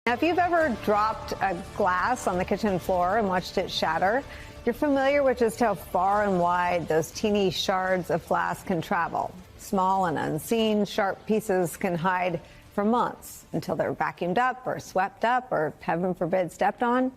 Now, if you've ever dropped a glass on the kitchen floor and watched it shatter, you're familiar with just how far and wide those teeny shards of glass can travel. Small and unseen, sharp pieces can hide for months until they're vacuumed up or swept up or, heaven forbid, stepped on.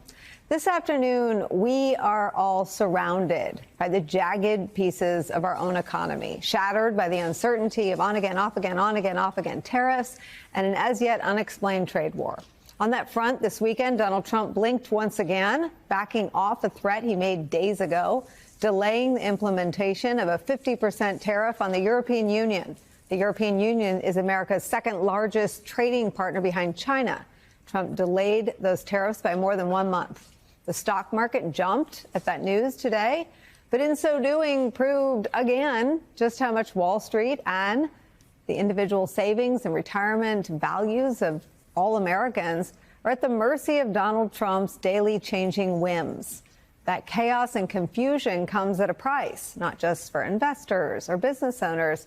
This afternoon, we are all surrounded by the jagged pieces of our own economy, shattered by the uncertainty of on again, off again, on again, off again tariffs and an as yet unexplained trade war. On that front, this weekend, Donald Trump blinked once again, backing off a threat he made days ago, delaying the implementation of a 50% tariff on the European Union. The European Union is America's second largest trading partner behind China. Trump delayed those tariffs by more than 1 month. The stock market jumped at that news today, but in so doing proved again just how much Wall Street and the individual savings and retirement values of all Americans are at the mercy of Donald Trump's daily changing whims. That chaos and confusion comes at a price, not just for investors or business owners,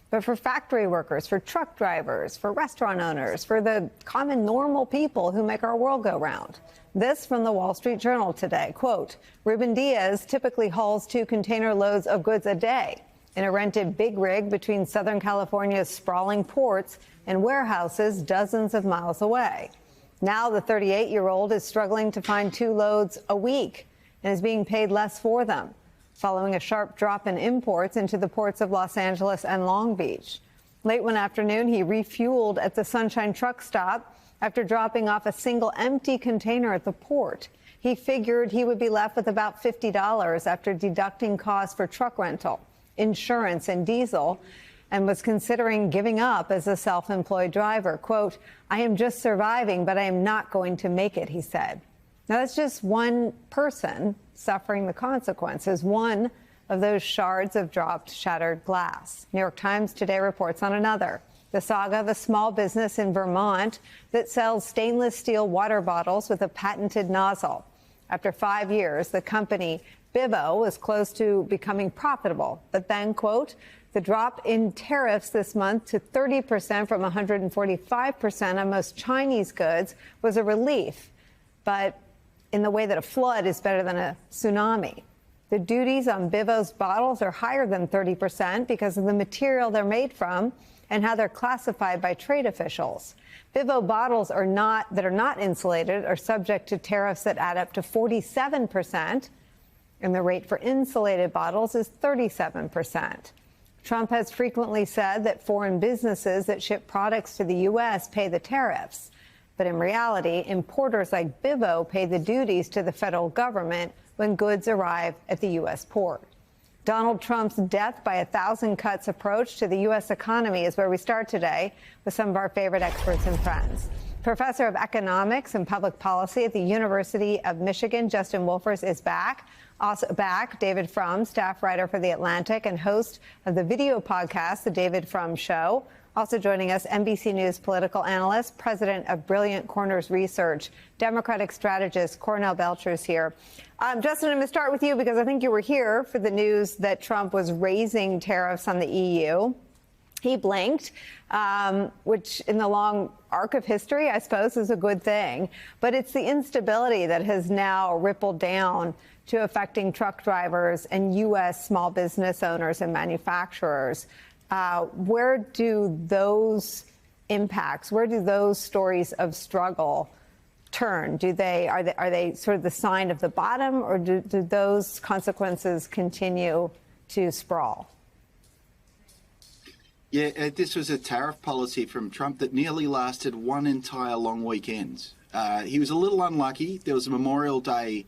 but for factory workers, for truck drivers, for restaurant owners, for the common normal people who make our world go round. This from the Wall Street Journal today. Quote, Ruben Diaz typically hauls 2 container loads of goods a day in a rented big rig between Southern California's sprawling ports and warehouses dozens of miles away. Now the 38-year-old is struggling to find 2 loads a week and is being paid less for them, following a sharp drop in imports into the ports of Los Angeles and Long Beach. Late one afternoon, he refueled at the Sunshine truck stop after dropping off a single empty container at the port. He figured he would be left with about $50 after deducting costs for truck rental, insurance, and diesel, and was considering giving up as a self-employed driver. Quote, I am just surviving, but I am not going to make it, he said. Now, that's just one person suffering the consequences, one of those shards of dropped, shattered glass. New York Times today reports on another, the saga of a small business in Vermont that sells stainless steel water bottles with a patented nozzle. After 5 years, the company Bivo was close to becoming profitable, but then, quote, the drop in tariffs this month to 30% from 145% on most Chinese goods was a relief, but in the way that a flood is better than a tsunami. The duties on Bivo's bottles are higher than 30% because of the material they're made from and how they're classified by trade officials. Bivo bottles that are not insulated are subject to tariffs that add up to 47%, and the rate for insulated bottles is 37%. Trump has frequently said that foreign businesses that ship products to the U.S. pay the tariffs. But in reality, importers like Bivo pay the duties to the federal government when goods arrive at the U.S. port. Donald Trump's death by 1,000 cuts approach to the U.S. economy is where we start today with some of our favorite experts and friends. Professor of Economics and Public Policy at the University of Michigan, Justin Wolfers, is back. Also back, David Frum, staff writer for The Atlantic and host of the video podcast, The David Frum Show. Also joining us, NBC News political analyst, president of Brilliant Corners Research, Democratic strategist Cornell Belcher is here. Justin, I'm going to start with you because I think you were here for the news that Trump was raising tariffs on the EU. He blinked, which in the long arc of history, I suppose, is a good thing. But it's the instability that has now rippled down to affecting truck drivers and U.S. small business owners and manufacturers. Where do those impacts, where do those stories of struggle turn? Are they sort of the sign of the bottom, or do those consequences continue to sprawl? Yeah, this was a tariff policy from Trump that nearly lasted one entire long weekend. He was a little unlucky. There was a Memorial Day,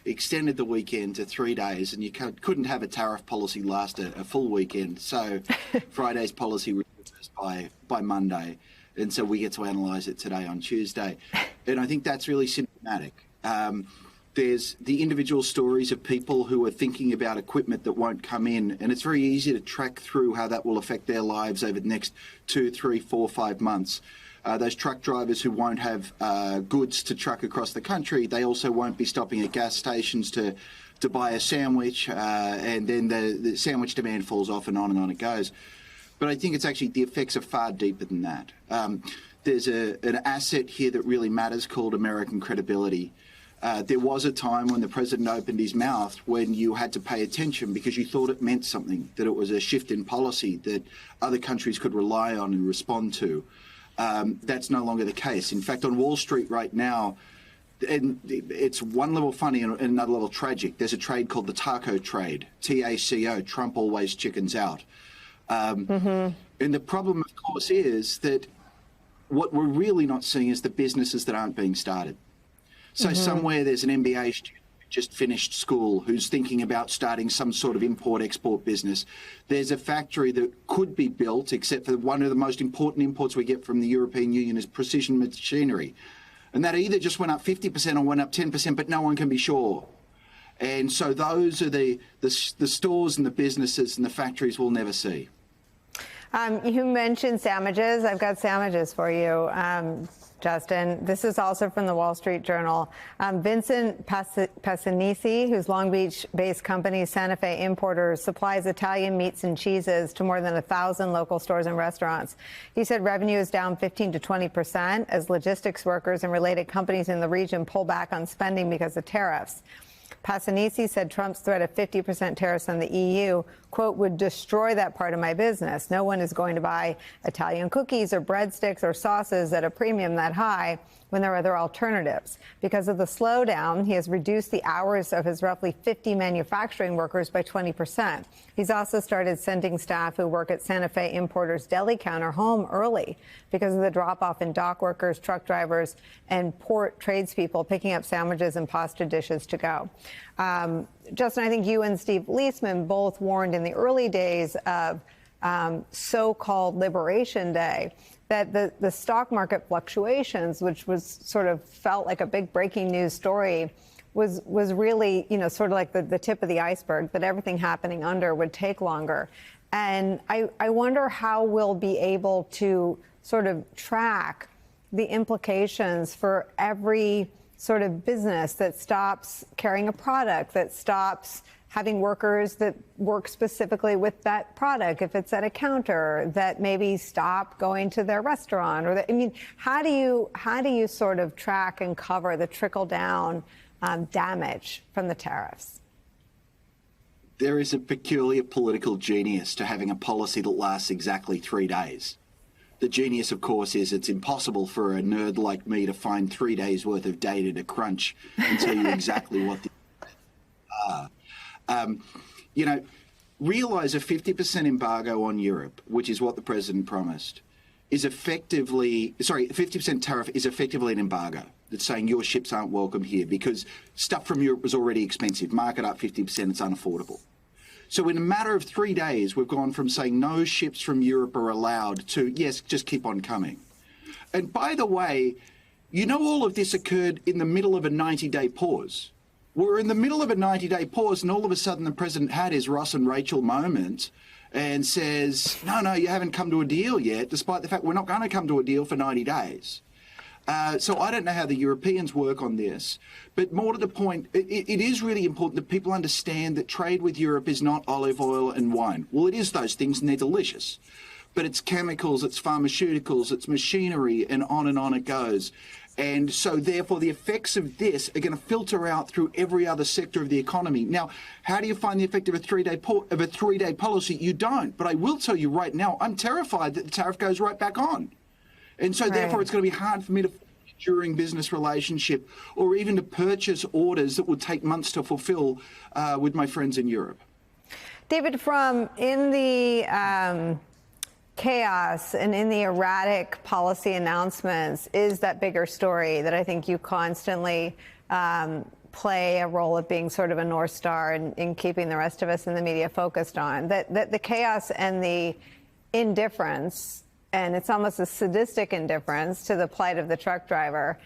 extended the weekend to 3 days, and you couldn't have a tariff policy last a full weekend. So Friday's policy was reversed by Monday, and so we get to analyse it today on Tuesday. And I think that's really symptomatic. There's the individual stories of people who are thinking about equipment that won't come in, and it's very easy to track through how that will affect their lives over the next 2, 3, 4, 5 months. Those truck drivers who won't have goods to truck across the country, they also won't be stopping at gas stations to buy a sandwich, and then the sandwich demand falls off, and on it goes. But I think it's actually the effects are far deeper than that. there's an asset here that really matters called American credibility. There was a time when the president opened his mouth when you had to pay attention because you thought it meant something, that it was a shift in policy that other countries could rely on and respond to. That's no longer the case. In fact, on Wall Street right now, and it's one level funny and another level tragic, there's a trade called the taco trade, TACO, Trump always chickens out. And the problem, of course, is that what we're really not seeing is the businesses that aren't being started. So somewhere there's an MBA student who just finished school who's thinking about starting some sort of import-export business. There's a factory that could be built, except for one of the most important imports we get from the European Union is precision machinery. And that either just went up 50% or went up 10%, but no one can be sure. And so those are the stores and the businesses and the factories we'll never see. You mentioned sandwiches. I've got sandwiches for you, Justin. This is also from the Wall Street Journal. Vincent Passanisi, whose Long Beach-based company Santa Fe Importers supplies Italian meats and cheeses to more than 1,000 local stores and restaurants. He said revenue is down 15 to 20% as logistics workers and related companies in the region pull back on spending because of tariffs. Passanisi said Trump's threat of 50% tariffs on the EU, quote, would destroy that part of my business. No one is going to buy Italian cookies or breadsticks or sauces at a premium that high when there are other alternatives. Because of the slowdown, he has reduced the hours of his roughly 50 manufacturing workers by 20%. He's also started sending staff who work at Santa Fe Importers deli counter home early because of the drop-off in dock workers, truck drivers, and port tradespeople picking up sandwiches and pasta dishes to go. Justin, I think you and Steve Leisman both warned in the early days of so-called Liberation Day that the stock market fluctuations, which was sort of felt like a big breaking news story, was really, you know, sort of like the tip of the iceberg, that everything happening under would take longer. And I wonder how we'll be able to sort of track the implications for every sort of business that stops carrying a product, that stops having workers that work specifically with that product, if it's at a counter, that maybe stop going to their restaurant, or that, I mean, how do you sort of track and cover the trickle down damage from the tariffs? There is a peculiar political genius to having a policy that lasts exactly 3 days. The genius, of course, is it's impossible for a nerd like me to find 3 days worth of data to crunch and tell you exactly what the are. You know, realize a 50% embargo on Europe, which is what the president promised, is effectively, 50% tariff is effectively an embargo. That's saying your ships aren't welcome here because stuff from Europe was already expensive. Mark it up 50%, it's unaffordable. So in a matter of 3 days, we've gone from saying no ships from Europe are allowed to, yes, just keep on coming. And by the way, you know, all of this occurred in the middle of a 90-day pause. We're in the middle of a 90-day pause, and all of a sudden the president had his Ross and Rachel moment and says, no, you haven't come to a deal yet, despite the fact we're not going to come to a deal for 90 days. So I don't know how the Europeans work on this, but more to the point, it is really important that people understand that trade with Europe is not olive oil and wine. Well, it is those things, and they're delicious. But it's chemicals, it's pharmaceuticals, it's machinery, and on it goes. And so, therefore, the effects of this are going to filter out through every other sector of the economy. Now, how do you find the effect of a three-day policy? You don't. But I will tell you right now, I'm terrified that the tariff goes right back on. And so, therefore, it's going to be hard for me to during business relationship or even to purchase orders that would take months to fulfill with my friends in Europe. David, from in the chaos and in the erratic policy announcements is that bigger story that I think you constantly play a role of being sort of a North Star in keeping the rest of us in the media focused on. That the chaos and the indifference, and it's almost a sadistic indifference to the plight of the truck driver,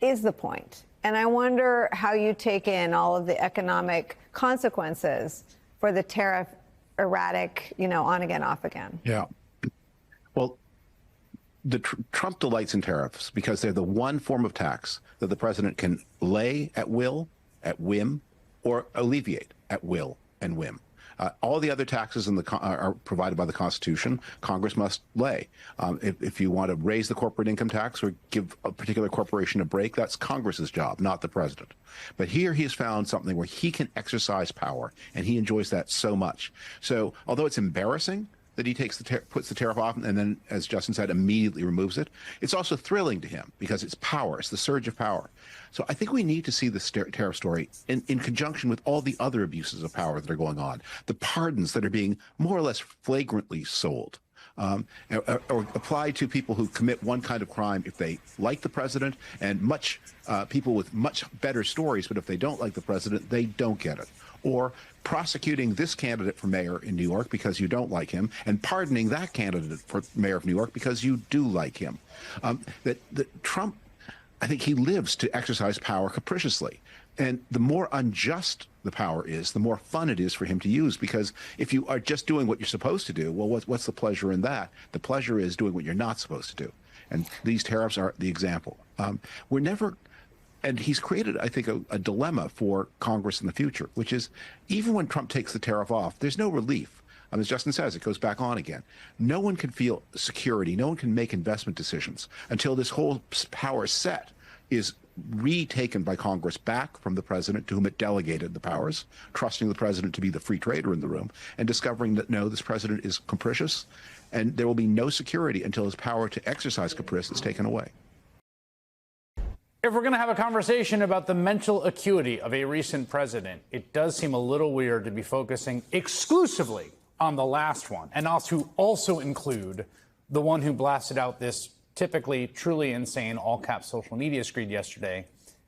is the point. And I wonder how you take in all of the economic consequences for the tariff erratic, you know, on again, off again. Yeah. Well, Trump delights in tariffs because they're the one form of tax that the president can lay at will, at whim, or alleviate at will and whim. All the other taxes are provided by the Constitution. Congress must lay. If you want to raise the corporate income tax or give a particular corporation a break, that's Congress's job, not the president. But here he has found something where he can exercise power, and he enjoys that so much. So although it's embarrassing that he puts the tariff off and then, as Justin said, immediately removes it, it's also thrilling to him because it's power. It's the surge of power. So I think we need to see this tariff story in conjunction with all the other abuses of power that are going on, the pardons that are being more or less flagrantly sold. Or applied to people who commit one kind of crime if they like the president, and people with much better stories, but if they don't like the president, they don't get it. Or prosecuting this candidate for mayor in New York because you don't like him, and pardoning that candidate for mayor of New York because you do like him. That Trump, I think he lives to exercise power capriciously. And the more unjust the power is, the more fun it is for him to use, because if you are just doing what you're supposed to do, well, what's the pleasure in that? The pleasure is doing what you're not supposed to do. And these tariffs are the example. And he's created, I think, a dilemma for Congress in the future, which is even when Trump takes the tariff off, there's no relief. As Justin says, it goes back on again. No one can feel security. No one can make investment decisions until this whole power set is retaken by Congress back from the president, to whom it delegated the powers, trusting the president to be the free trader in the room, and discovering that, no, this president is capricious, and there will be no security until his power to exercise caprice is taken away. If we're going to have a conversation about the mental acuity of a recent president, it does seem a little weird to be focusing exclusively on the last one, and also include the one who blasted out this typically truly insane all-caps social media screed yesterday.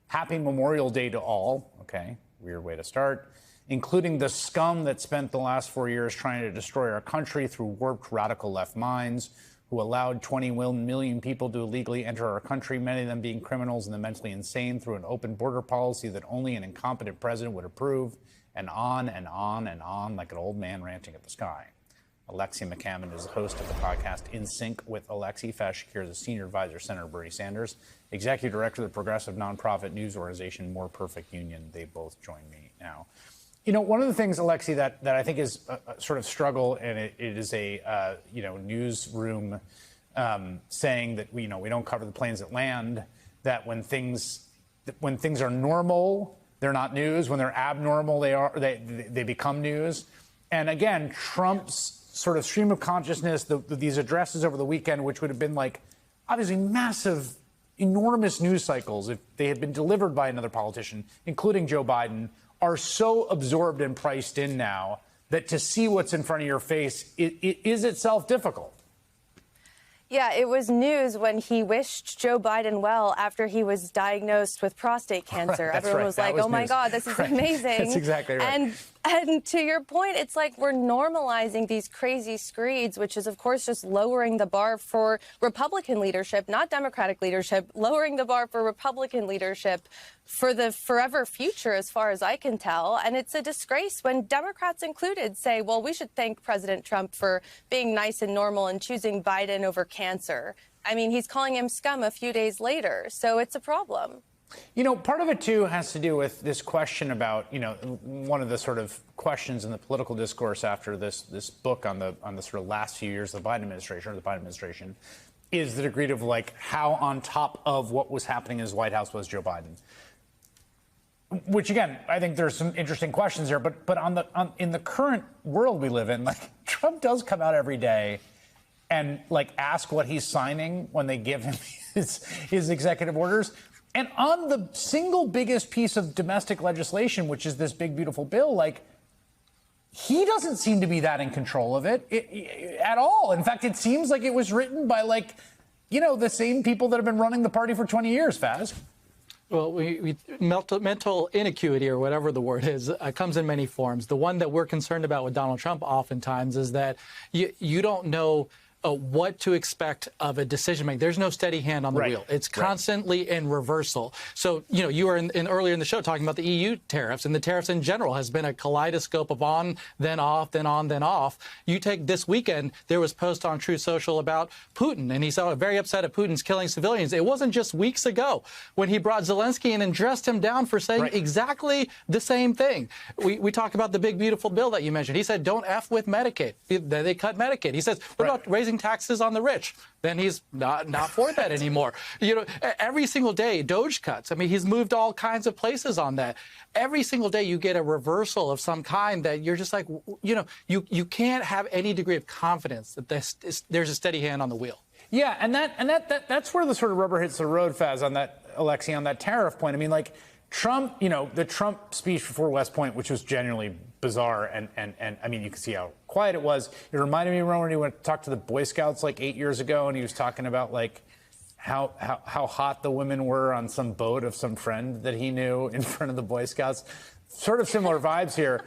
Happy Memorial Day to all. Okay, weird way to start. Including the scum that spent the last 4 years trying to destroy our country through warped radical left minds, who allowed 21 million people to illegally enter our country, many of them being criminals and the mentally insane, through an open border policy that only an incompetent president would approve, and on and on and on, like an old man ranting at the sky. Alexi McCammon is the host of the podcast In Sync with Alexi. Faz Shakir is a senior advisor, Senator Bernie Sanders, executive director of the progressive nonprofit news organization More Perfect Union. They both join me now. You know, one of the things, Alexi, that I think is a sort of struggle, and it is a newsroom saying that we don't cover the planes that land. That when things are normal, they're not news. When they're abnormal, they become news. And again, Trump's sort of stream of consciousness, these addresses over the weekend, which would have been like obviously massive, enormous news cycles if they had been delivered by another politician, including Joe Biden, are so absorbed and priced in now that to see what's in front of your face, it is itself difficult. Yeah, it was news when he wished Joe Biden well after he was diagnosed with prostate cancer. Right, Everyone was like, oh, my God, this is amazing. That's exactly right. And to your point, it's like we're normalizing these crazy screeds, which is, of course, just lowering the bar for Republican leadership, not Democratic leadership, lowering the bar for Republican leadership for the forever future, as far as I can tell. And it's a disgrace when Democrats included say, well, we should thank President Trump for being nice and normal and choosing Biden over cancer. I mean, he's calling him scum a few days later. So it's a problem. You know, part of it, too, has to do with this question about, one of the sort of questions in the political discourse after this book on the sort of last few years of the Biden administration, is the degree of like how on top of what was happening in his White House was Joe Biden. Which, again, I think there's some interesting questions there. But in the current world we live in, like, Trump does come out every day and like ask what he's signing when they give him his executive orders. And on the single biggest piece of domestic legislation, which is this big, beautiful bill, like, he doesn't seem to be that in control of it at all. In fact, it seems like it was written by, like, the same people that have been running the party for 20 years, Faz. Well, mental inacuity, or whatever the word is, comes in many forms. The one that we're concerned about with Donald Trump oftentimes is that you don't know what to expect of a decision making. There's no steady hand on the wheel. It's constantly in reversal. So, you were earlier in the show talking about the EU tariffs, and the tariffs in general has been a kaleidoscope of on, then off, then on, then off. You take this weekend, there was post on Truth Social about Putin, and he's very upset at Putin's killing civilians. It wasn't just weeks ago when he brought Zelensky in and dressed him down for saying exactly the same thing. We talked about the big, beautiful bill that you mentioned. He said, don't F with Medicaid. Then they cut Medicaid. He says, what about raising taxes on the rich? Then he's not for that anymore. Every single day, Doge cuts. I mean, he's moved all kinds of places on that. Every single day, you get a reversal of some kind that you're just like, you can't have any degree of confidence that there's a steady hand on the wheel. Yeah, and that's where the sort of rubber hits the road, Faz, on that, Alexi, on that tariff point. I mean, like, Trump, the Trump speech before West Point, which was genuinely bizarre, and I mean, you can see how quiet it was. It reminded me, remember when he went to talk to the Boy Scouts like 8 years ago, and he was talking about like how hot the women were on some boat of some friend that he knew in front of the Boy Scouts. Sort of similar vibes here,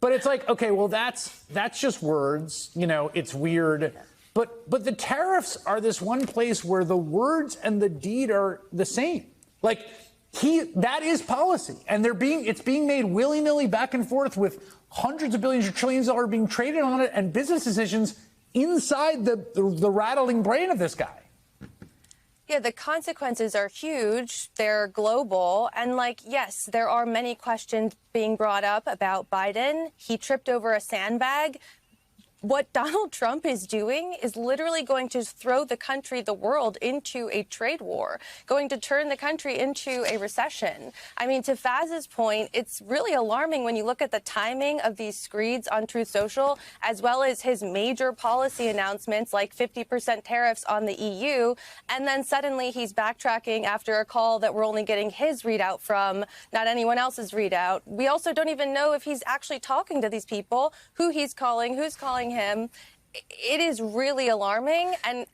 but it's like, okay, well, that's just words. It's weird, but the tariffs are this one place where the words and the deed are the same. Like. That is policy, and it's being made willy-nilly back and forth with hundreds of billions or trillions of dollars being traded on it and business decisions inside the rattling brain of this guy. Yeah, the consequences are huge. They're global. And yes, there are many questions being brought up about Biden. He tripped over a sandbag. What Donald Trump is doing is literally going to throw the country, the world, into a trade war, going to turn the country into a recession. I mean, to Faz's point, it's really alarming when you look at the timing of these screeds on Truth Social, as well as his major policy announcements like 50% tariffs on the EU. And then suddenly he's backtracking after a call that we're only getting his readout from, not anyone else's readout. We also don't even know if he's actually talking to these people, who he's calling, who's calling him. It is really alarming, and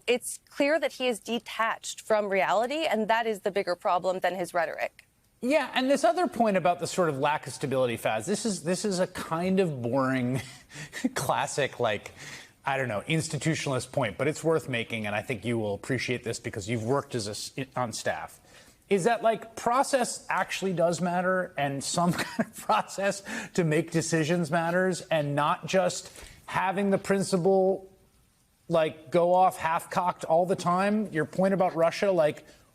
it's clear that he is detached from reality, and that is the bigger problem than his rhetoric. Yeah, and this other point about the sort of lack of stability, Faz, this is a kind of boring, classic, I don't know, institutionalist point, but it's worth making, and I think you will appreciate this because you've worked on staff. Is that process actually does matter, and some kind of process to make decisions matters, and not just having the principle go off half-cocked all the time. Your point about Russia,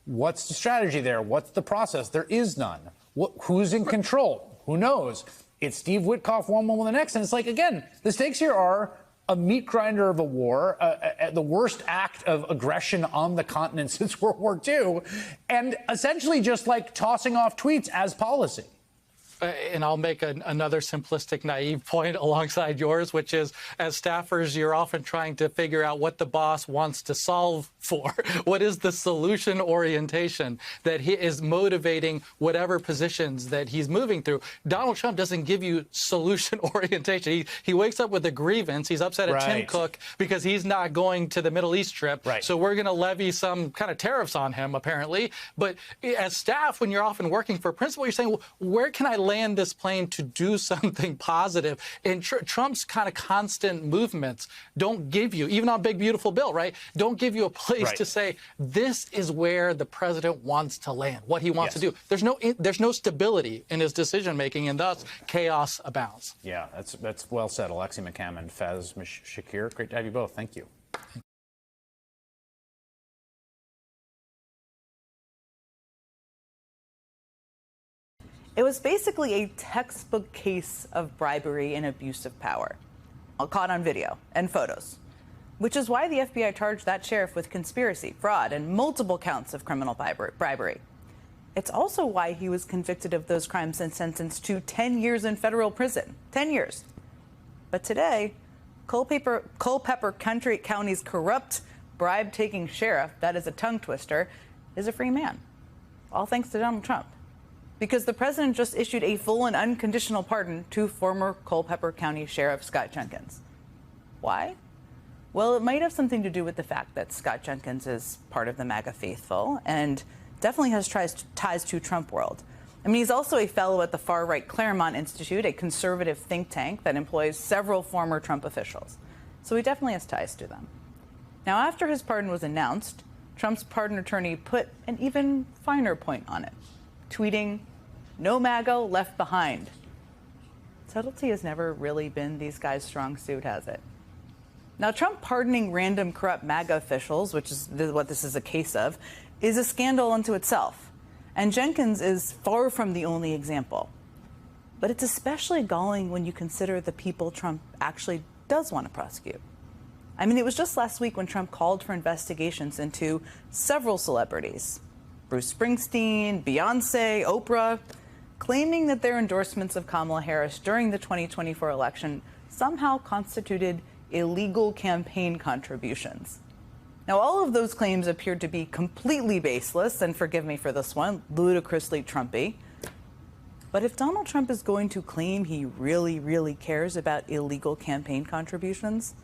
what's the strategy there? What's the process? There is none. Who's in control? Who knows? It's Steve Witkoff one moment the next, and it's again, the stakes here are a meat grinder of a war, the worst act of aggression on the continent since World War II, and essentially just tossing off tweets as policy. And I'll make another simplistic, naive point alongside yours, which is, as staffers, you're often trying to figure out what the boss wants to solve for. What is the solution orientation that he is motivating whatever positions that he's moving through? Donald Trump doesn't give you solution orientation. He wakes up with a grievance. He's upset at Tim Cook because he's not going to the Middle East trip. So we're going to levy some kind of tariffs on him, apparently. But as staff, when you're often working for a principal, you're saying, well, where can I land this plane to do something positive? And Trump's kind of constant movements don't give you, even on Big Beautiful Bill, don't give you a place to say, this is where the president wants to land, what he wants to do. There's no stability in his decision making, and thus chaos abounds. Yeah, that's well said. Alexi McCammon, Faz Shakir, great to have you both. Thank you. It was basically a textbook case of bribery and abuse of power, all caught on video and photos, which is why the FBI charged that sheriff with conspiracy, fraud, and multiple counts of criminal bribery. It's also why he was convicted of those crimes and sentenced to 10 years in federal prison. 10 years. But today, Culpeper County's corrupt, bribe-taking sheriff, that is a tongue twister, is a free man. All thanks to Donald Trump. Because the president just issued a full and unconditional pardon to former Culpeper County Sheriff Scott Jenkins. Why? Well, it might have something to do with the fact that Scott Jenkins is part of the MAGA faithful and definitely has ties to Trump world. I mean, he's also a fellow at the far-right Claremont Institute, a conservative think tank that employs several former Trump officials. So he definitely has ties to them. Now, after his pardon was announced, Trump's pardon attorney put an even finer point on it, tweeting, "No MAGA left behind." Subtlety has never really been these guys' strong suit, has it? Now, Trump pardoning random corrupt MAGA officials, which is what this is a case of, is a scandal unto itself. And Jenkins is far from the only example. But it's especially galling when you consider the people Trump actually does want to prosecute. I mean, it was just last week when Trump called for investigations into several celebrities, Bruce Springsteen, Beyonce, Oprah, claiming that their endorsements of Kamala Harris during the 2024 election somehow constituted illegal campaign contributions. Now, all of those claims appeared to be completely baseless, and forgive me for this one, ludicrously Trumpy. But if Donald Trump is going to claim he really, really cares about illegal campaign contributions,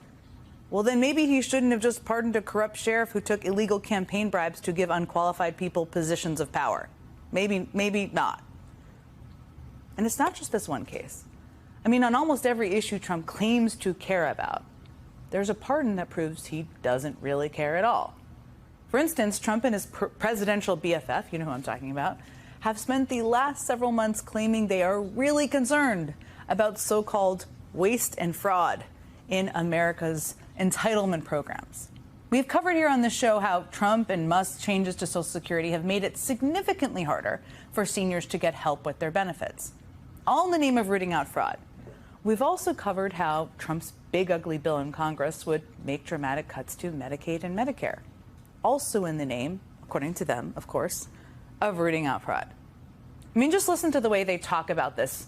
well, then maybe he shouldn't have just pardoned a corrupt sheriff who took illegal campaign bribes to give unqualified people positions of power. Maybe not. And it's not just this one case. I mean, on almost every issue Trump claims to care about, there's a pardon that proves he doesn't really care at all. For instance, Trump and his presidential BFF, you know who I'm talking about, have spent the last several months claiming they are really concerned about so-called waste and fraud in America's entitlement programs. We've covered here on this show how Trump and Musk's changes to Social Security have made it significantly harder for seniors to get help with their benefits, all in the name of rooting out fraud. We've also covered how Trump's big ugly bill in Congress would make dramatic cuts to Medicaid and Medicare, also in the name, according to them, of course, of rooting out fraud. I mean, just listen to the way they talk about this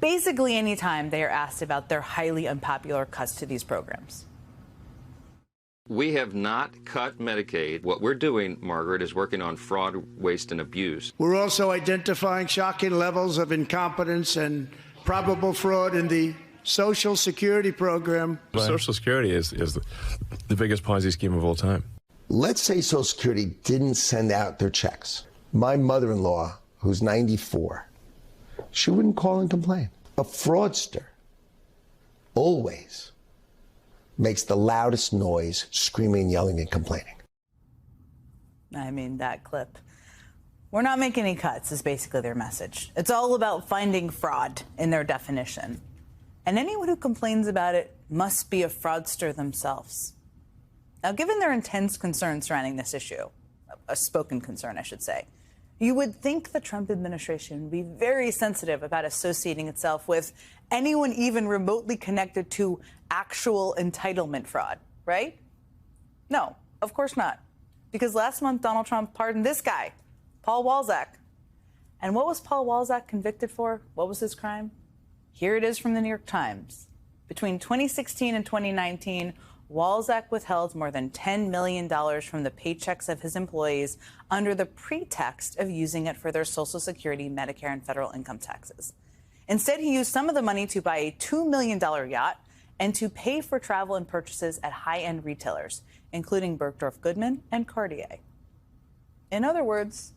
basically any time they are asked about their highly unpopular cuts to these programs. We have not cut Medicaid. What we're doing, Margaret, is working on fraud, waste, and abuse. We're also identifying shocking levels of incompetence and probable fraud in the Social Security program. Social Security is the biggest Ponzi scheme of all time. Let's say Social Security didn't send out their checks. My mother-in-law, who's 94, she wouldn't call and complain. A fraudster always makes the loudest noise, screaming, yelling, and complaining. I mean, that clip. We're not making any cuts is basically their message. It's all about finding fraud in their definition. And anyone who complains about it must be a fraudster themselves. Now, given their intense concern surrounding this issue, a spoken concern, I should say, you would think the Trump administration would be very sensitive about associating itself with anyone even remotely connected to actual entitlement fraud, right? No, of course not. Because last month, Donald Trump pardoned this guy, Paul Walzak. And what was Paul Walzak convicted for? What was his crime? Here it is from the New York Times. Between 2016 and 2019, Walzak withheld more than $10 million from the paychecks of his employees under the pretext of using it for their Social Security, Medicare, and federal income taxes. Instead, he used some of the money to buy a $2 million yacht and to pay for travel and purchases at high-end retailers, including Bergdorf Goodman and Cartier. In other words,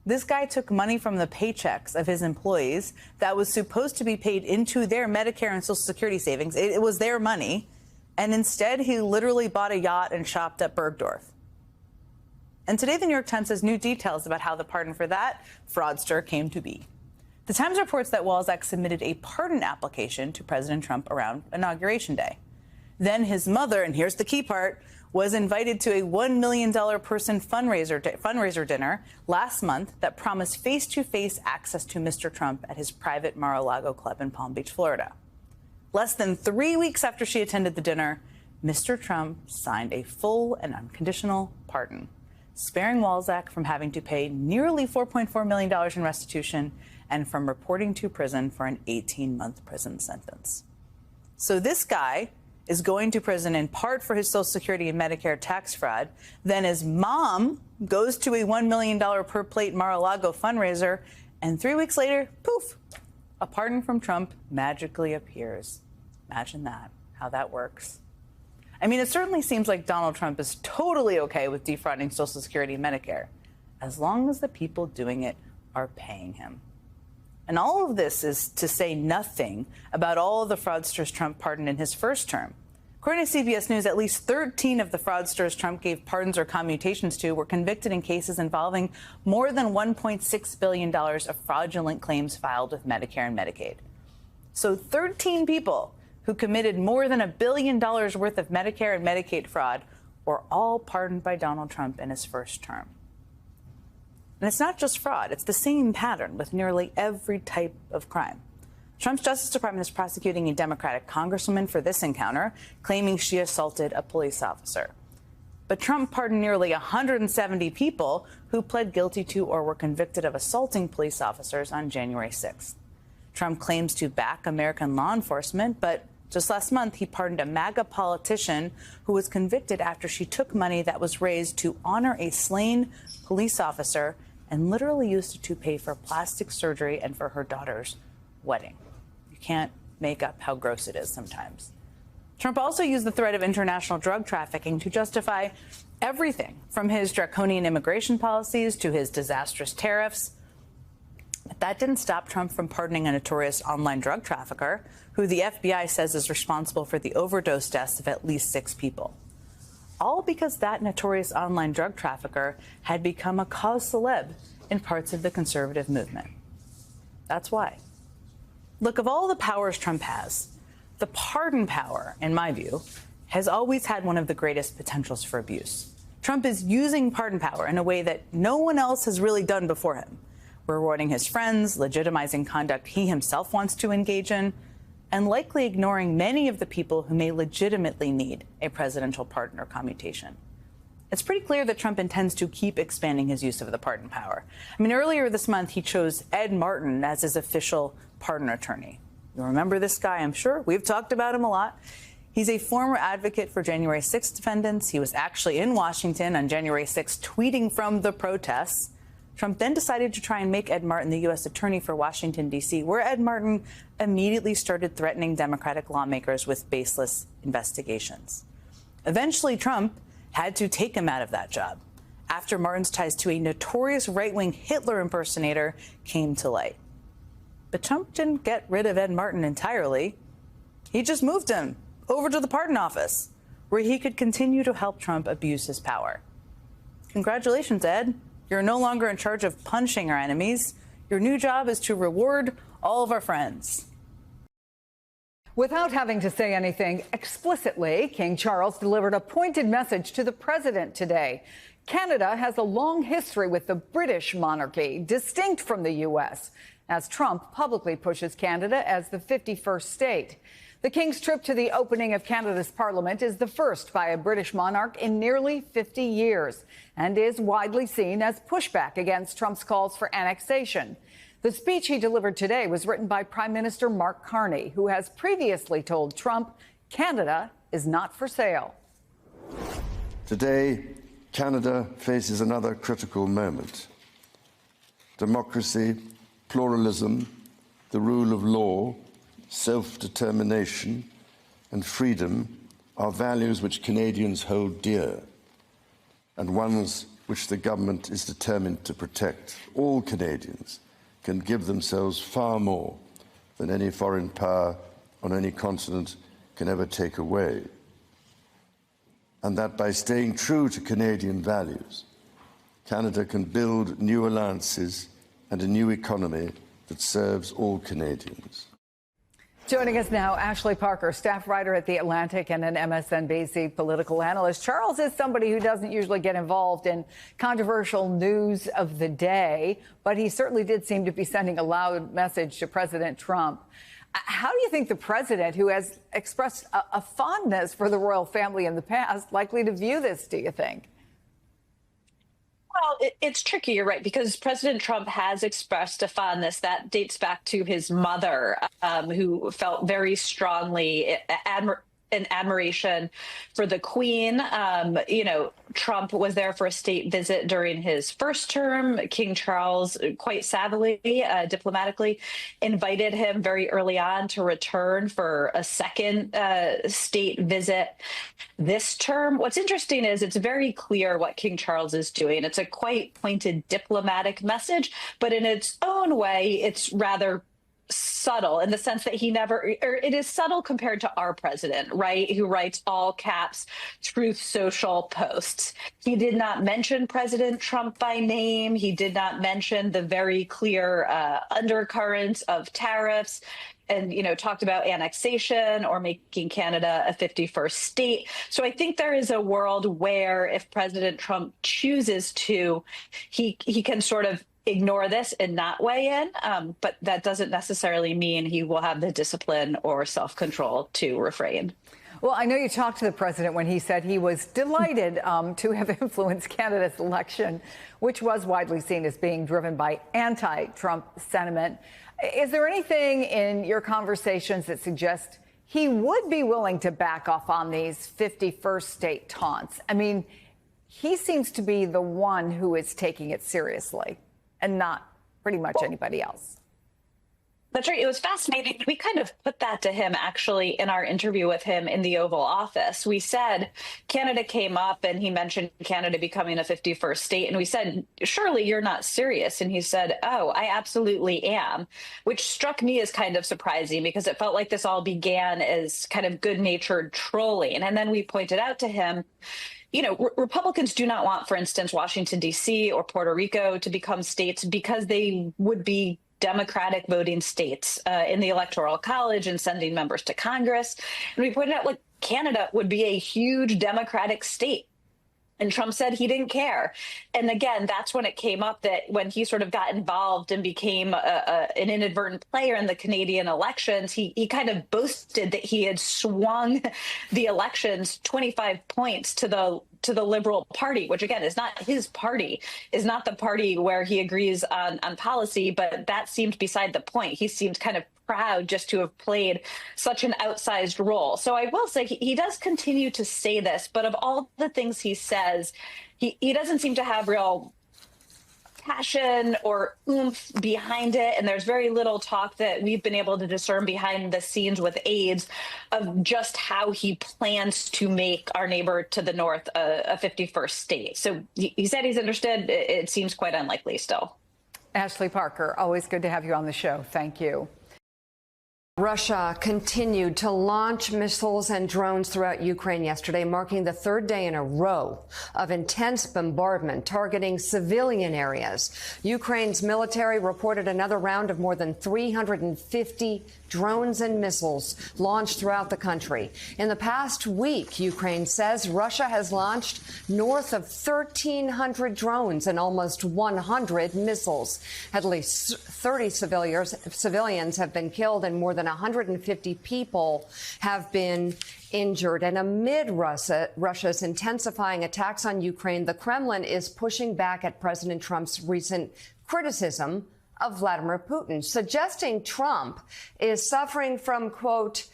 this guy took money from the paychecks of his employees that was supposed to be paid into their Medicare and Social Security savings. It was their money. And instead, he literally bought a yacht and shopped at Bergdorf. And today, the New York Times has new details about how the pardon for that fraudster came to be. The Times reports that Walzak submitted a pardon application to President Trump around Inauguration Day. Then his mother, and here's the key part, was invited to a $1 million person fundraiser dinner last month that promised face-to-face access to Mr. Trump at his private Mar-a-Lago club in Palm Beach, Florida. Less than 3 weeks after she attended the dinner, Mr. Trump signed a full and unconditional pardon, sparing Walzak from having to pay nearly $4.4 million in restitution and from reporting to prison for an 18-month prison sentence. So this guy is going to prison in part for his Social Security and Medicare tax fraud. Then his mom goes to a $1 million per plate Mar-a-Lago fundraiser, and 3 weeks later, poof, a pardon from Trump magically appears. Imagine that, how that works. I mean, it certainly seems like Donald Trump is totally okay with defrauding Social Security and Medicare, as long as the people doing it are paying him. And all of this is to say nothing about all of the fraudsters Trump pardoned in his first term. Of According to CBS News, at least 13 of the fraudsters Trump gave pardons or commutations to were convicted in cases involving more than $1.6 billion of fraudulent claims filed with Medicare and Medicaid. So 13 people who committed more than $1 billion worth of Medicare and Medicaid fraud were all pardoned by Donald Trump in his first term. And it's not just fraud. It's the same pattern with nearly every type of crime. Trump's Justice Department is prosecuting a Democratic congresswoman for this encounter, claiming she assaulted a police officer. But Trump pardoned nearly 170 people who pled guilty to or were convicted of assaulting police officers on January 6th. Trump claims to back American law enforcement, but just last month he pardoned a MAGA politician who was convicted after she took money that was raised to honor a slain police officer and literally used it to pay for plastic surgery and for her daughter's wedding. You can't make up how gross it is sometimes. Trump also used the threat of international drug trafficking to justify everything from his draconian immigration policies to his disastrous tariffs. But that didn't stop Trump from pardoning a notorious online drug trafficker who the FBI says is responsible for the overdose deaths of at least 6 people. All because that notorious online drug trafficker had become a cause celeb in parts of the conservative movement. That's why. Look, of all the powers Trump has, the pardon power, in my view, has always had one of the greatest potentials for abuse. Trump is using pardon power in a way that no one else has really done before him, rewarding his friends, legitimizing conduct he himself wants to engage in, and likely ignoring many of the people who may legitimately need a presidential pardon or commutation. It's pretty clear that Trump intends to keep expanding his use of the pardon power. I mean, earlier this month, he chose Ed Martin as his official pardon attorney. You remember this guy, I'm sure. We've talked about him a lot. He's a former advocate for January 6th defendants. He was actually in Washington on January 6th tweeting from the protests. Trump then decided to try and make Ed Martin the U.S. attorney for Washington, D.C., where Ed Martin immediately started threatening Democratic lawmakers with baseless investigations. Eventually, Trump had to take him out of that job after Martin's ties to a notorious right-wing Hitler impersonator came to light. But Trump didn't get rid of Ed Martin entirely. He just moved him over to the pardon office, where he could continue to help Trump abuse his power. Congratulations, Ed. You're no longer in charge of punishing our enemies. Your new job is to reward all of our friends. Without having to say anything explicitly, King Charles delivered a pointed message to the president today. Canada has a long history with the British monarchy, distinct from the U.S., as Trump publicly pushes Canada as the 51st state. The King's trip to the opening of Canada's parliament is the first by a British monarch in nearly 50 years and is widely seen as pushback against Trump's calls for annexation. The speech he delivered today was written by Prime Minister Mark Carney, who has previously told Trump Canada is not for sale. Today, Canada faces another critical moment. Democracy, pluralism, the rule of law, self-determination and freedom are values which Canadians hold dear and ones which the government is determined to protect. All Canadians can give themselves far more than any foreign power on any continent can ever take away. And that by staying true to Canadian values, Canada can build new alliances and a new economy that serves all Canadians. Joining us now, Ashley Parker, staff writer at The Atlantic and an MSNBC political analyst. Charles is somebody who doesn't usually get involved in controversial news of the day, but he certainly did seem to be sending a loud message to President Trump. How do you think the president, who has expressed a fondness for the royal family in the past, likely to view this, do you think? Well, it's tricky, you're right, because President Trump has expressed a fondness that dates back to his mother, who felt very strongly an admiration for the Queen. Trump was there for a state visit during his first term. King Charles, quite savvily, diplomatically, invited him very early on to return for a second state visit this term. What's interesting is it's very clear what King Charles is doing. It's a quite pointed diplomatic message, but in its own way, it's rather subtle in the sense that he never, or it is subtle compared to our president, right, who writes all caps Truth Social posts. He did not mention President Trump by name. He did not mention the very clear undercurrents of tariffs, and, you know, talked about annexation or making Canada a 51st state. So I think there is a world where if President Trump chooses to, he can sort of ignore this and not weigh in, but that doesn't necessarily mean he will have the discipline or self-control to refrain. Well, I know you talked to the president when he said he was delighted to have influenced Canada's election, which was widely seen as being driven by anti-Trump sentiment. Is there anything in your conversations that suggests he would be willing to back off on these 51st state taunts? I mean, he seems to be the one who is taking it seriously, and not pretty much anybody else. That's right. It was fascinating. We kind of put that to him, actually, in our interview with him in the Oval Office. We said Canada came up and he mentioned Canada becoming a 51st state. And we said, surely you're not serious. And he said, oh, I absolutely am, which struck me as kind of surprising because it felt like this all began as kind of good-natured trolling. And then we pointed out to him, you know, Republicans do not want, for instance, Washington, D.C. or Puerto Rico to become states because they would be Democratic voting states in the Electoral College and sending members to Congress. And we pointed out, like, Canada would be a huge Democratic state. And Trump said he didn't care. And again, that's when it came up that when he sort of got involved and became an inadvertent player in the Canadian elections, he kind of boasted that he had swung the elections 25 points to the Liberal Party, which, again, is not his party, is not the party where he agrees on policy. But that seemed beside the point. He seemed kind of proud just to have played such an outsized role. So I will say he does continue to say this, but of all the things he says, he doesn't seem to have real passion or oomph behind it. And there's very little talk that we've been able to discern behind the scenes with aides of just how he plans to make our neighbor to the north a 51st state. So he said he's understood. It seems quite unlikely still. Ashley Parker, always good to have you on the show. Thank you. Russia continued to launch missiles and drones throughout Ukraine yesterday, marking the third day in a row of intense bombardment targeting civilian areas. Ukraine's military reported another round of more than 350 drones and missiles launched throughout the country. In the past week, Ukraine says Russia has launched north of 1,300 drones and almost 100 missiles. At least 30 civilians have been killed and more than 150 people have been injured. And amid Russia's intensifying attacks on Ukraine, the Kremlin is pushing back at President Trump's recent criticism of Vladimir Putin, suggesting Trump is suffering from, quote,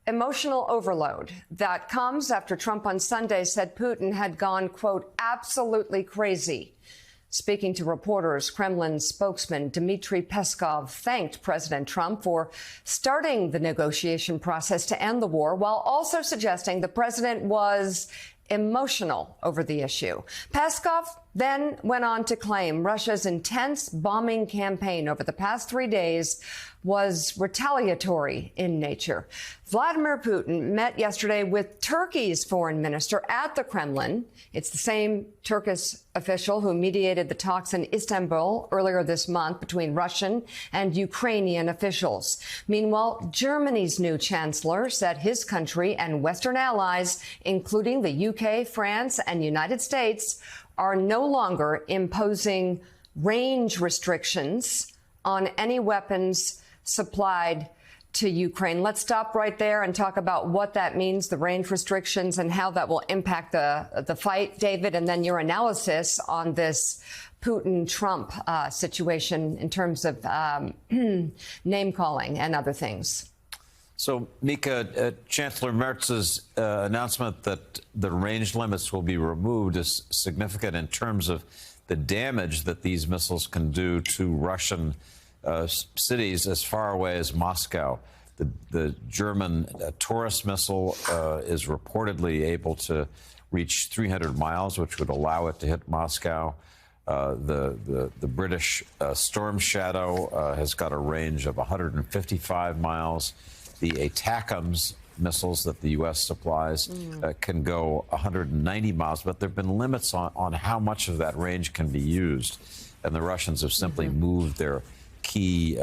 emotional overload that comes after Trump on Sunday said Putin had gone, quote, absolutely crazy. Speaking to reporters, Kremlin spokesman Dmitry Peskov thanked President Trump for starting the negotiation process to end the war, while also suggesting the president was emotional over the issue. Peskov then went on to claim Russia's intense bombing campaign over the past 3 days was retaliatory in nature. Vladimir Putin met yesterday with Turkey's foreign minister at the Kremlin. It's the same Turkish official who mediated the talks in Istanbul earlier this month between Russian and Ukrainian officials. Meanwhile, Germany's new chancellor said his country and Western allies, including the UK, France, and United States, are no longer imposing range restrictions on any weapons supplied to Ukraine. Let's stop right there and talk about what that means, the range restrictions, and how that will impact the fight, David, and then your analysis on this Putin-Trump situation in terms of name-calling and other things. So, Mika, Chancellor Merz's announcement that the range limits will be removed is significant in terms of the damage that these missiles can do to Russian cities as far away as Moscow. The German Taurus missile is reportedly able to reach 300 miles, which would allow it to hit Moscow. The British Storm Shadow has got a range of 155 miles. The ATACMS missiles that the U.S. supplies can go 190 miles, but there have been limits on how much of that range can be used. And the Russians have simply moved their key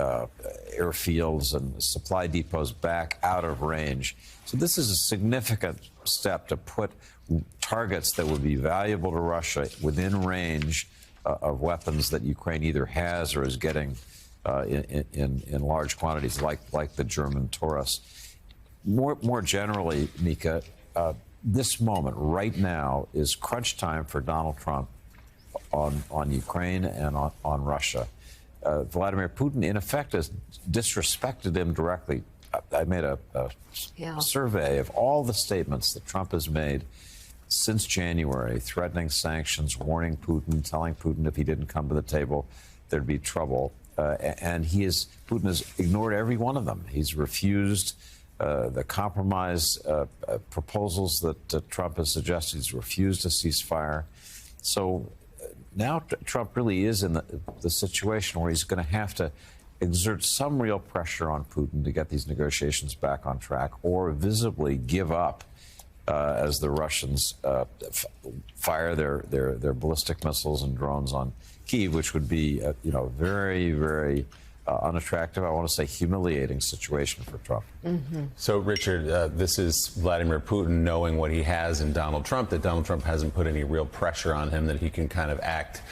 airfields and supply depots back out of range. So this is a significant step to put targets that would be valuable to Russia within range of weapons that Ukraine either has or is getting in large quantities, like the German Taurus. More generally, Mika, this moment right now is crunch time for Donald Trump on Ukraine and on Russia. Vladimir Putin, in effect, has disrespected him directly. I made a survey of all the statements that Trump has made since January, threatening sanctions, warning Putin, telling Putin if he didn't come to the table, there'd be trouble. And Putin has ignored every one of them. He's refused the compromise proposals that Trump has suggested. He's refused a ceasefire. So now Trump really is in the situation where he's going to have to exert some real pressure on Putin to get these negotiations back on track, or visibly give up as the Russians fire their ballistic missiles and drones on Kyiv, which would be very, very unattractive, I want to say humiliating situation for Trump. So, Richard, this is Vladimir Putin knowing what he has in Donald Trump, that Donald Trump hasn't put any real pressure on him, that he can kind of act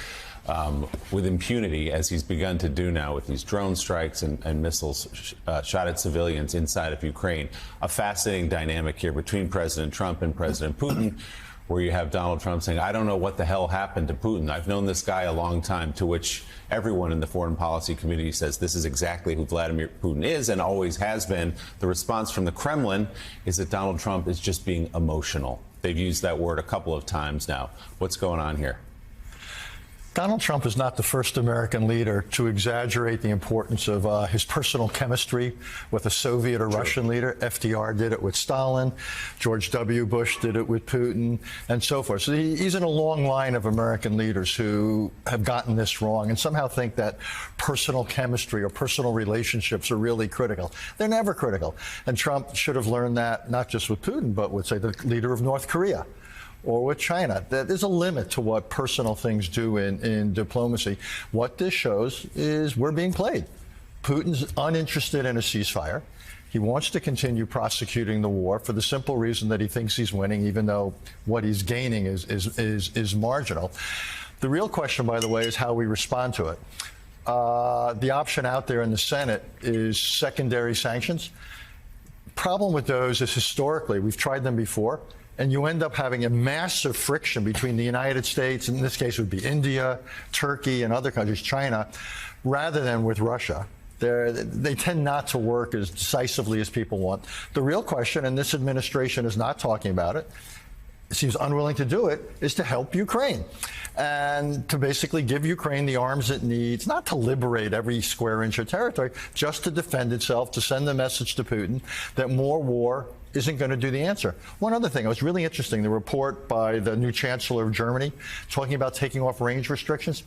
with impunity, as he's begun to do now with these drone strikes and missiles shot at civilians inside of Ukraine. A fascinating dynamic here between President Trump and President Putin, where you have Donald Trump saying, I don't know what the hell happened to Putin. I've known this guy a long time, to which everyone in the foreign policy community says this is exactly who Vladimir Putin is and always has been. The response from the Kremlin is that Donald Trump is just being emotional. They've used that word a couple of times now. What's going on here? Donald Trump is not the first American leader to exaggerate the importance of his personal chemistry with a Soviet or Russian leader. FDR did it with Stalin. George W. Bush did it with Putin, and so forth. So he's in a long line of American leaders who have gotten this wrong and somehow think that personal chemistry or personal relationships are really critical. They're never critical. And Trump should have learned that not just with Putin, but with, say, the leader of North Korea or with China. There's a limit to what personal things do in diplomacy. What this shows is we're being played. Putin's uninterested in a ceasefire. He wants to continue prosecuting the war for the simple reason that he thinks he's winning, even though what he's gaining is marginal. The real question, by the way, is how we respond to it. The option out there in the Senate is secondary sanctions. Problem with those is historically, we've tried them before, and you end up having a massive friction between the United States, in this case it would be India, Turkey, and other countries, China, rather than with Russia. They tend not to work as decisively as people want. The real question, and this administration is not talking about it, seems unwilling to do it, is to help Ukraine and to basically give Ukraine the arms it needs, not to liberate every square inch of territory, just to defend itself, to send the message to Putin that more war isn't going to do the answer. One other thing, it was really interesting, the report by the new chancellor of Germany talking about taking off range restrictions.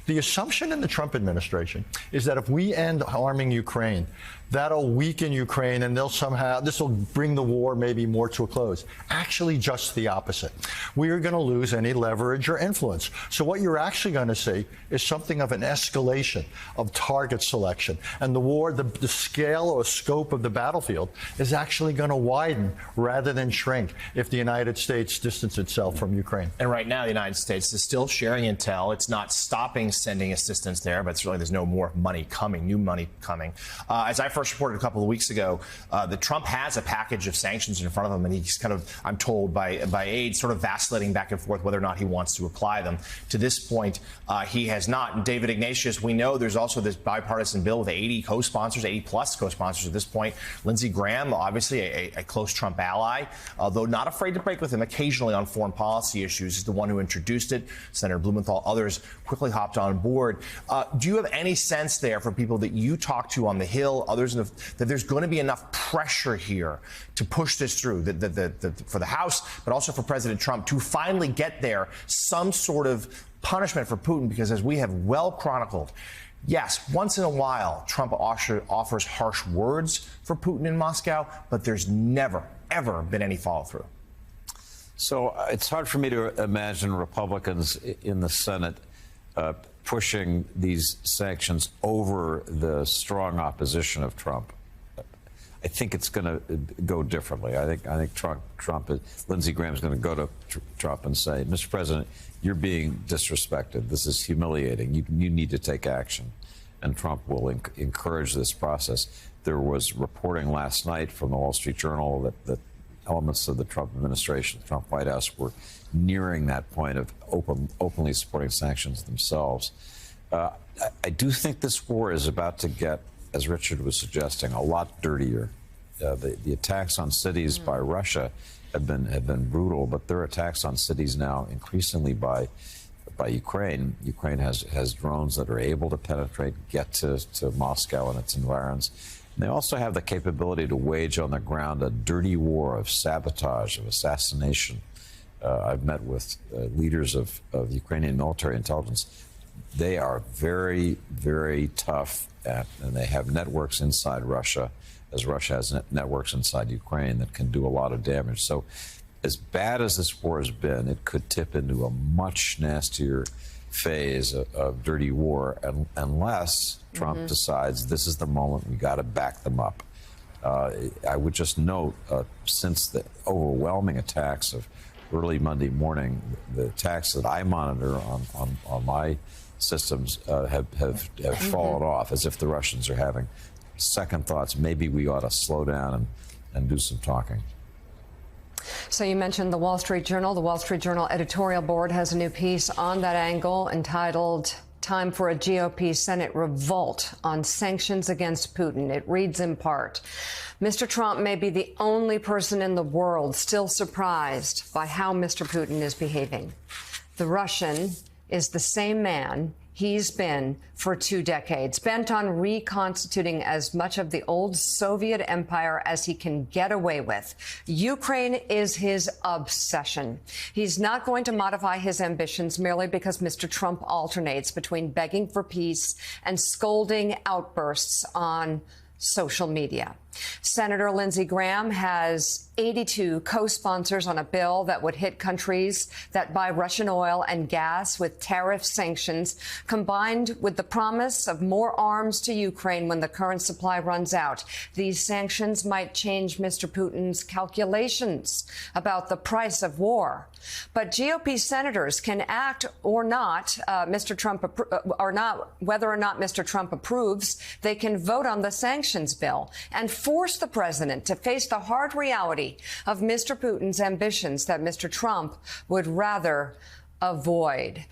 The assumption in the Trump administration is that if we end arming Ukraine, that'll weaken Ukraine and this will bring the war maybe more to a close. Actually, just the opposite. We are going to lose any leverage or influence. So what you're actually going to see is something of an escalation of target selection. And the war, the scale or scope of the battlefield is actually going to widen rather than shrink if the United States distance itself from Ukraine. And right now, the United States is still sharing intel. It's not stopping sending assistance there, but certainly there's no more money coming, new money coming. As I first reported a couple of weeks ago, that Trump has a package of sanctions in front of him, and he's kind of, I'm told by aides, sort of vacillating back and forth whether or not he wants to apply them. To this point, he has not. And David Ignatius, we know there's also this bipartisan bill with 80 co-sponsors, 80 plus co-sponsors at this point. Lindsey Graham, obviously a close Trump ally, although not afraid to break with him occasionally on foreign policy issues, is the one who introduced it. Senator Blumenthal, others quickly hopped on on board. Do you have any sense there from people that you talk to on the Hill, others, that there's going to be enough pressure here to push this through, for the House, but also for President Trump to finally get there some sort of punishment for Putin? Because as we have well chronicled, yes, once in a while, Trump offers harsh words for Putin in Moscow, but there's never, ever been any follow-through. So it's hard for me to imagine Republicans in the Senate pushing these sanctions over the strong opposition of Trump. I think it's going to go differently. I think Trump, Lindsey Graham is going to go to Trump and say, Mr. President, you're being disrespected. This is humiliating. You need to take action. And Trump will encourage this process. There was reporting last night from the Wall Street Journal that elements of the Trump administration, the Trump White House, were nearing that point of openly supporting sanctions themselves. I do think this war is about to get, as Richard was suggesting, a lot dirtier. The attacks on cities by Russia have been brutal, but there are attacks on cities now increasingly by Ukraine. Ukraine has drones that are able to penetrate, get to Moscow and its environs. And they also have the capability to wage on the ground a dirty war of sabotage, of assassination. I've met with leaders of Ukrainian military intelligence. They are very, very tough, and they have networks inside Russia, as Russia has networks inside Ukraine that can do a lot of damage. So as bad as this war has been, it could tip into a much nastier phase of dirty war, unless Trump decides this is the moment we got to back them up. I would just note, since the overwhelming attacks of early Monday morning, the attacks that I monitor on my systems have fallen off, as if the Russians are having second thoughts. Maybe we ought to slow down and do some talking. So you mentioned the Wall Street Journal. The Wall Street Journal editorial board has a new piece on that angle entitled "Time for a GOP Senate Revolt on Sanctions Against Putin." It reads in part, Mr. Trump may be the only person in the world still surprised by how Mr. Putin is behaving. The Russian is the same man he's been for 2 decades, bent on reconstituting as much of the old Soviet empire as he can get away with. Ukraine is his obsession. He's not going to modify his ambitions merely because Mr. Trump alternates between begging for peace and scolding outbursts on social media. Senator Lindsey Graham has 82 co-sponsors on a bill that would hit countries that buy Russian oil and gas with tariff sanctions, combined with the promise of more arms to Ukraine when the current supply runs out. These sanctions might change Mr. Putin's calculations about the price of war. But GOP senators can act or not, whether or not Mr. Trump approves. They can vote on the sanctions bill and force the president to face the hard reality of Mr. Putin's ambitions that Mr. Trump would rather avoid.